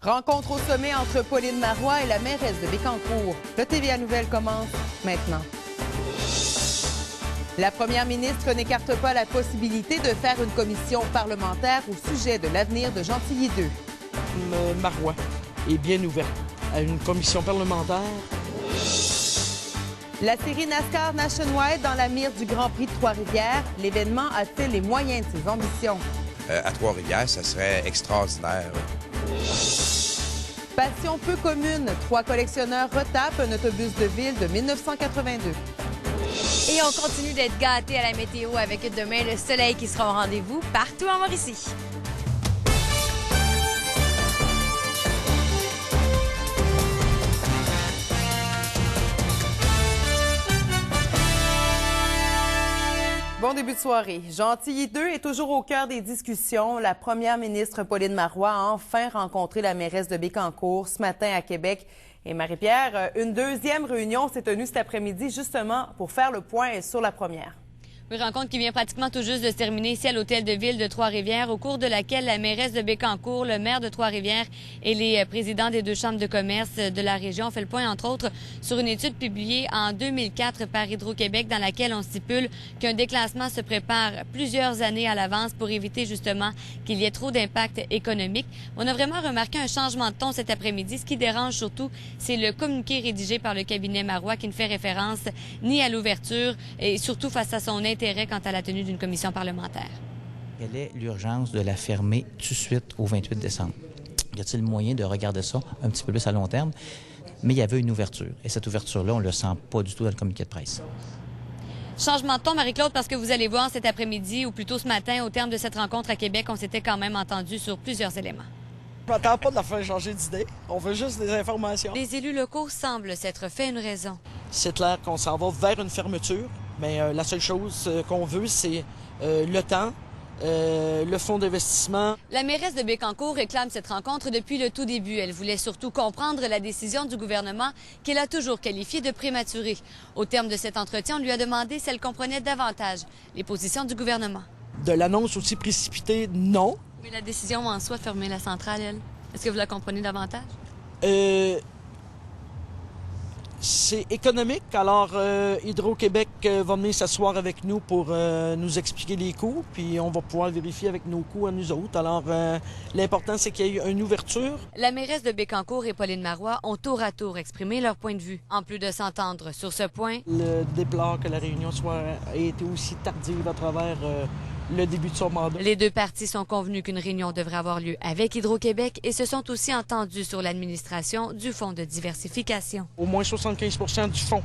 Rencontre au sommet entre Pauline Marois et la mairesse de Bécancour. Le TVA Nouvelles commence maintenant. La première ministre n'écarte pas la possibilité de faire une commission parlementaire au sujet de l'avenir de Gentilly 2. Marois est bien ouverte à une commission parlementaire. La série NASCAR Nationwide dans la mire du Grand Prix de Trois-Rivières. L'événement a-t-il les moyens de ses ambitions? À Trois-Rivières, ça serait extraordinaire. Passion peu commune. 3 collectionneurs retapent un autobus de ville de 1982. Et on continue d'être gâtés à la météo avec demain le soleil qui sera au rendez-vous partout en Mauricie. Bon début de soirée. Gentilly 2 est toujours au cœur des discussions. La première ministre Pauline Marois a enfin rencontré la mairesse de Bécancour ce matin à Québec. Et Marie-Pierre, une deuxième réunion s'est tenue cet après-midi justement pour faire le point sur la première. Une rencontre qui vient pratiquement tout juste de se terminer ici à l'hôtel de ville de Trois-Rivières, au cours de laquelle la mairesse de Bécancour, le maire de Trois-Rivières et les présidents des 2 chambres de commerce de la région ont fait le point, entre autres, sur une étude publiée en 2004 par Hydro-Québec dans laquelle on stipule qu'un déclassement se prépare plusieurs années à l'avance pour éviter justement qu'il y ait trop d'impact économique. On a vraiment remarqué un changement de ton cet après-midi. Ce qui dérange surtout, c'est le communiqué rédigé par le cabinet Marois qui ne fait référence ni à l'ouverture et surtout face à son intérêt quant à la tenue d'une commission parlementaire. Quelle est l'urgence de la fermer tout de suite au 28 décembre? Y a-t-il moyen de regarder ça un petit peu plus à long terme? Mais il y avait une ouverture. Et cette ouverture-là, on ne le sent pas du tout dans le communiqué de presse. Changement de ton, Marie-Claude, parce que vous allez voir cet après-midi, ou plutôt ce matin, au terme de cette rencontre à Québec, on s'était quand même entendu sur plusieurs éléments. On n'attend pas de la faire changer d'idée. On veut juste des informations. Les élus locaux semblent s'être fait une raison. C'est clair qu'on s'en va vers une fermeture, mais la seule chose qu'on veut, c'est le temps, le fonds d'investissement. La mairesse de Bécancour réclame cette rencontre depuis le tout début. Elle voulait surtout comprendre la décision du gouvernement qu'elle a toujours qualifiée de prématurée. Au terme de cet entretien, on lui a demandé si elle comprenait davantage les positions du gouvernement. De l'annonce aussi précipitée, non. Mais la décision en soi de fermer la centrale, elle, est-ce que vous la comprenez davantage? C'est économique. Alors, Hydro-Québec va venir s'asseoir avec nous pour nous expliquer les coûts, puis on va pouvoir vérifier avec nos coûts à nous autres. Alors, l'important, c'est qu'il y ait une ouverture. La mairesse de Bécancour et Pauline Marois ont tour à tour exprimé leur point de vue. En plus de s'entendre sur ce point, Le déplore que la réunion ait été aussi tardive à travers le début de son mandat. les 2 parties sont convenues qu'une réunion devrait avoir lieu avec Hydro-Québec et se sont aussi entendus sur l'administration du fonds de diversification. Au moins 75 du fonds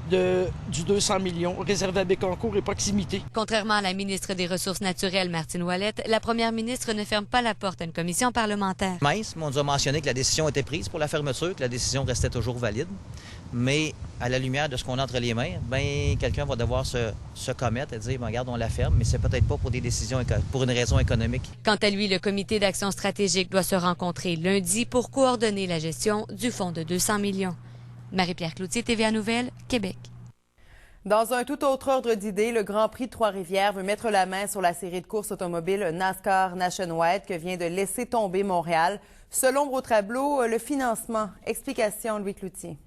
du 200 millions réservé à Bécancour et proximité. Contrairement à la ministre des Ressources naturelles, Martine Ouellette, la première ministre ne ferme pas la porte à une commission parlementaire. Mince, on nous a mentionné que la décision était prise pour la fermeture, que la décision restait toujours valide. Mais à la lumière de ce qu'on a entre les mains, bien, quelqu'un va devoir se commettre et dire, regarde, on la ferme, mais c'est peut-être pas pour des décisions, pour une raison économique. Quant à lui, le comité d'action stratégique doit se rencontrer lundi pour coordonner la gestion du fonds de 200 millions. Marie-Pierre Cloutier, TVA Nouvelles, Québec. Dans un tout autre ordre d'idées, le Grand Prix de Trois-Rivières veut mettre la main sur la série de courses automobiles NASCAR Nationwide que vient de laisser tomber Montréal. Selon au tableau, le financement. Explication, Louis Cloutier.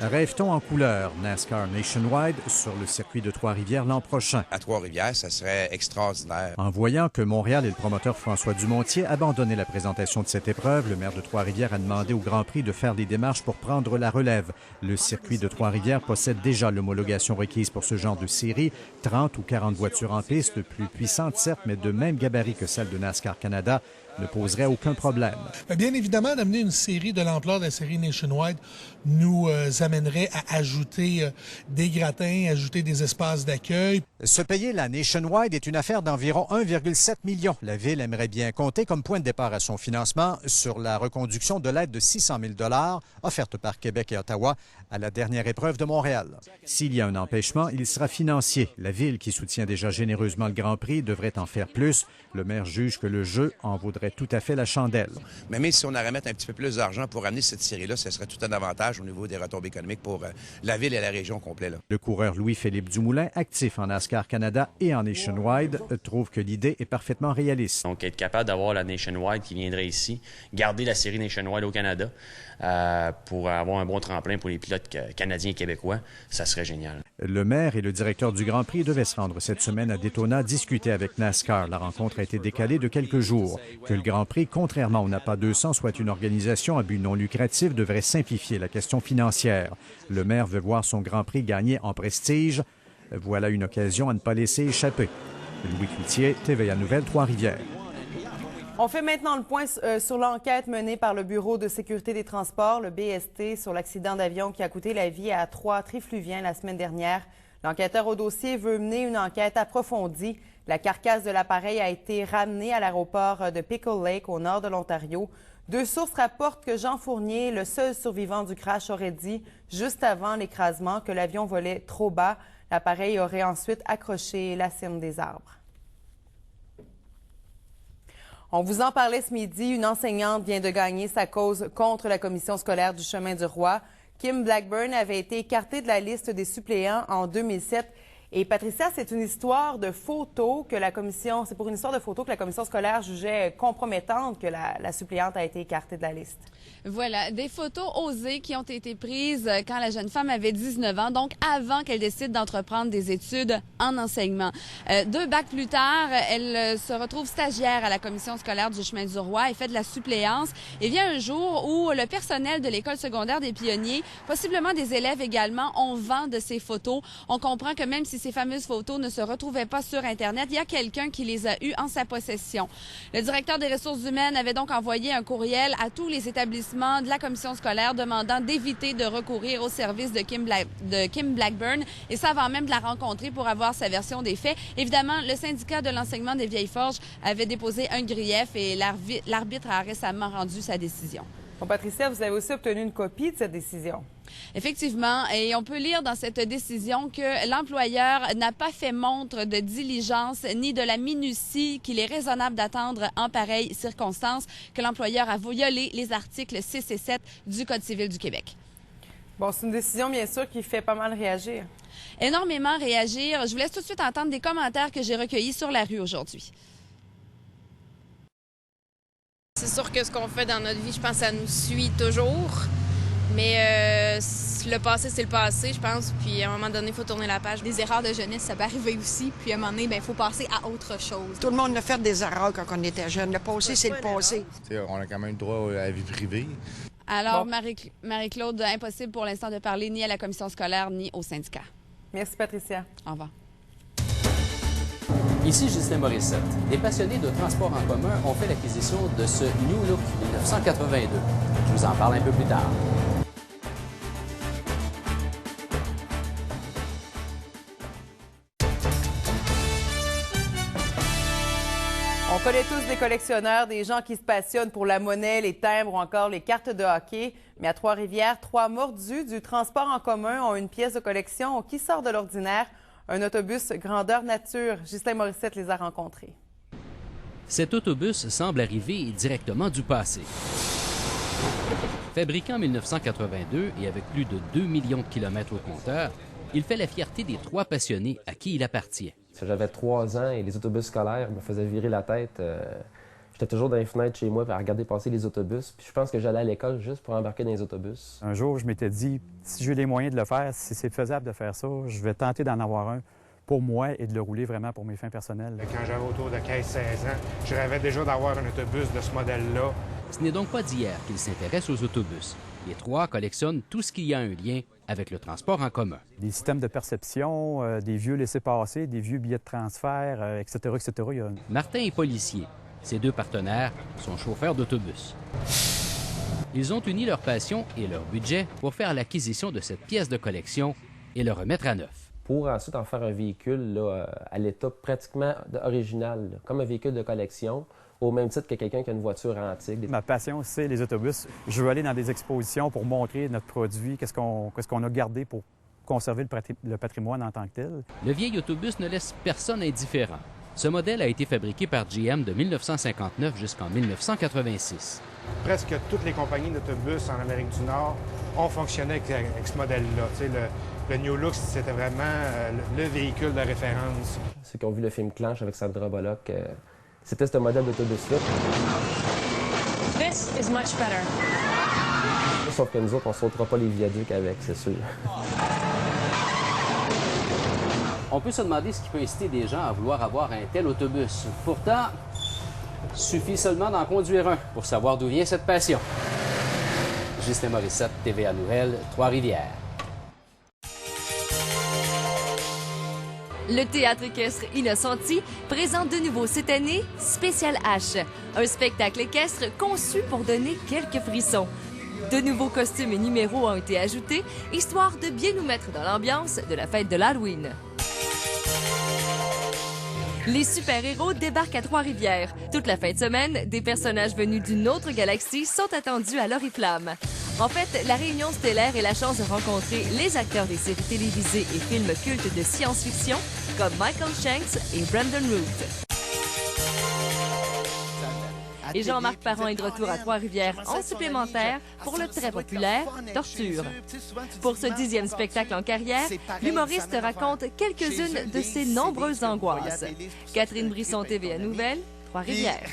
Rêve-t-on en couleur NASCAR Nationwide sur le circuit de Trois-Rivières l'an prochain? À Trois-Rivières, ça serait extraordinaire. En voyant que Montréal et le promoteur François Dumontier abandonnaient la présentation de cette épreuve, le maire de Trois-Rivières a demandé au Grand Prix de faire des démarches pour prendre la relève. Le circuit de Trois-Rivières possède déjà l'homologation requise pour ce genre de série, 30 ou 40 voitures en piste, plus puissantes certes, mais de même gabarit que celle de NASCAR Canada, ne poserait aucun problème. Bien évidemment, d'amener une série de l'ampleur de la série Nationwide nous amènerait à ajouter des gratins, ajouter des espaces d'accueil. Se payer la Nationwide est une affaire d'environ 1,7 million. La Ville aimerait bien compter comme point de départ à son financement sur la reconduction de l'aide de 600 000 $ offerte par Québec et Ottawa à la dernière épreuve de Montréal. S'il y a un empêchement, il sera financier. La Ville, qui soutient déjà généreusement le Grand Prix, devrait en faire plus. Le maire juge que le jeu en vaudrait vaudrait tout à fait la chandelle. Mais même si on a remettre un petit peu plus d'argent pour amener cette série-là, ce serait tout un avantage au niveau des retombées économiques pour la ville et la région complète. Le coureur Louis-Philippe Dumoulin, actif en NASCAR Canada et en Nationwide, trouve que l'idée est parfaitement réaliste. Donc, être capable d'avoir la Nationwide qui viendrait ici, garder la série Nationwide au Canada pour avoir un bon tremplin pour les pilotes canadiens et québécois, ça serait génial. Le maire et le directeur du Grand Prix devaient se rendre cette semaine à Daytona discuter avec NASCAR. La rencontre a été décalée de quelques jours. Que le Grand Prix, contrairement au NAPA 200, soit une organisation à but non lucratif devrait simplifier la question financière. Le maire veut voir son Grand Prix gagner en prestige. Voilà une occasion à ne pas laisser échapper. Louis Cloutier, TVA Nouvelles, Trois-Rivières. On fait maintenant le point sur l'enquête menée par le Bureau de sécurité des transports, le BST, sur l'accident d'avion qui a coûté la vie à 3 trifluviens la semaine dernière. L'enquêteur au dossier veut mener une enquête approfondie. La carcasse de l'appareil a été ramenée à l'aéroport de Pickle Lake, au nord de l'Ontario. 2 sources rapportent que Jean Fournier, le seul survivant du crash, aurait dit, juste avant l'écrasement, que l'avion volait trop bas. L'appareil aurait ensuite accroché la cime des arbres. On vous en parlait ce midi. Une enseignante vient de gagner sa cause contre la commission scolaire du Chemin du Roi. Kim Blackburn avait été écartée de la liste des suppléants en 2007. Et Patricia, c'est une histoire de photos que la commission, c'est pour une histoire de photos que la commission scolaire jugeait compromettante que la suppléante a été écartée de la liste. Voilà, des photos osées qui ont été prises quand la jeune femme avait 19 ans, donc avant qu'elle décide d'entreprendre des études en enseignement. 2 bacs plus tard, elle se retrouve stagiaire à la commission scolaire du Chemin du Roi et fait de la suppléance. Et vient un jour où le personnel de l'école secondaire des Pionniers, possiblement des élèves également, ont vent de ces photos. On comprend que même si ces fameuses photos ne se retrouvaient pas sur Internet, il y a quelqu'un qui les a eues en sa possession. Le directeur des ressources humaines avait donc envoyé un courriel à tous les établissements de la commission scolaire demandant d'éviter de recourir au service de Kim Blackburn, et ça avant même de la rencontrer pour avoir sa version des faits. Évidemment, le syndicat de l'enseignement des Vieilles Forges avait déposé un grief et l'arbitre a récemment rendu sa décision. Bon, Patricia, vous avez aussi obtenu une copie de cette décision. Effectivement, et on peut lire dans cette décision que l'employeur n'a pas fait montre de diligence ni de la minutie qu'il est raisonnable d'attendre en pareille circonstance, que l'employeur a violé les articles 6 et 7 du Code civil du Québec. Bon, c'est une décision, bien sûr, qui fait pas mal réagir. Énormément réagir. Je vous laisse tout de suite entendre des commentaires que j'ai recueillis sur la rue aujourd'hui. C'est sûr que ce qu'on fait dans notre vie, je pense que ça nous suit toujours. Mais le passé, c'est le passé, je pense. Puis à un moment donné, il faut tourner la page. Des erreurs de jeunesse, ça peut arriver aussi. Puis à un moment donné, il faut passer à autre chose. Tout le monde a fait des erreurs quand on était jeune. Le passé, c'est le passé. On a quand même droit à la vie privée. Alors, bon. Marie-Claude, impossible pour l'instant de parler ni à la commission scolaire ni au syndicat. Merci, Patricia. Au revoir. Ici Ghislain Morissette. Des passionnés de transport en commun ont fait l'acquisition de ce New Look 1982. Je vous en parle un peu plus tard. On connaît tous des collectionneurs, des gens qui se passionnent pour la monnaie, les timbres ou encore les cartes de hockey. Mais à Trois-Rivières, 3 mordus du transport en commun ont une pièce de collection qui sort de l'ordinaire. Un autobus grandeur nature. Ghislain Morissette les a rencontrés. Cet autobus semble arriver directement du passé. Fabriqué en 1982 et avec plus de 2 millions de kilomètres au compteur, il fait la fierté des 3 passionnés à qui il appartient. J'avais 3 ans et les autobus scolaires me faisaient virer la tête. J'étais toujours dans les fenêtres chez moi à regarder passer les autobus. Puis je pense que j'allais à l'école juste pour embarquer dans les autobus. Un jour, je m'étais dit, si j'ai les moyens de le faire, si c'est faisable de faire ça, je vais tenter d'en avoir un pour moi et de le rouler vraiment pour mes fins personnelles. Quand j'avais autour de 15-16 ans, je rêvais déjà d'avoir un autobus de ce modèle-là. Ce n'est donc pas d'hier qu'il s'intéresse aux autobus. Les 3 collectionnent tout ce qui y a un lien avec le transport en commun. Des systèmes de perception, des vieux laissez-passer, des vieux billets de transfert, etc., etc. Martin est policier. Ses 2 partenaires sont chauffeurs d'autobus. Ils ont uni leur passion et leur budget pour faire l'acquisition de cette pièce de collection et le remettre à neuf. Pour ensuite en faire un véhicule là, à l'état pratiquement original, là, comme un véhicule de collection, au même titre que quelqu'un qui a une voiture antique. Ma passion, c'est les autobus. Je veux aller dans des expositions pour montrer notre produit, qu'est-ce qu'on a gardé pour conserver le patrimoine en tant que tel. Le vieil autobus ne laisse personne indifférent. Ce modèle a été fabriqué par GM de 1959 jusqu'en 1986. Presque toutes les compagnies d'autobus en Amérique du Nord ont fonctionné avec ce modèle-là. Tu sais, le New Look, c'était vraiment le véhicule de référence. Ceux qui ont vu le film Clanche avec Sandra Bullock, c'était ce modèle d'autobus-là. This is much better. Sauf que nous autres, on ne sautera pas les viaducs avec, c'est sûr. On peut se demander ce qui peut inciter des gens à vouloir avoir un tel autobus. Pourtant, il suffit seulement d'en conduire un pour savoir d'où vient cette passion. Justin Morissette, TVA Nouvelles, Trois-Rivières. Le Théâtre équestre Innocenti présente de nouveau cette année Spécial H, un spectacle équestre conçu pour donner quelques frissons. De nouveaux costumes et numéros ont été ajoutés, histoire de bien nous mettre dans l'ambiance de la fête de l'Halloween. Les super-héros débarquent à Trois-Rivières. Toute la fin de semaine, des personnages venus d'une autre galaxie sont attendus à l'Oriflamme. En fait, la réunion stellaire est la chance de rencontrer les acteurs des séries télévisées et films cultes de science-fiction comme Michael Shanks et Brandon Root. Et Jean-Marc Parent est de retour à Trois-Rivières en supplémentaire pour le très populaire Torture. Pour ce 10e spectacle en carrière, l'humoriste raconte quelques-unes de ses nombreuses angoisses. Catherine Brisson, TVA Nouvelles, Trois-Rivières.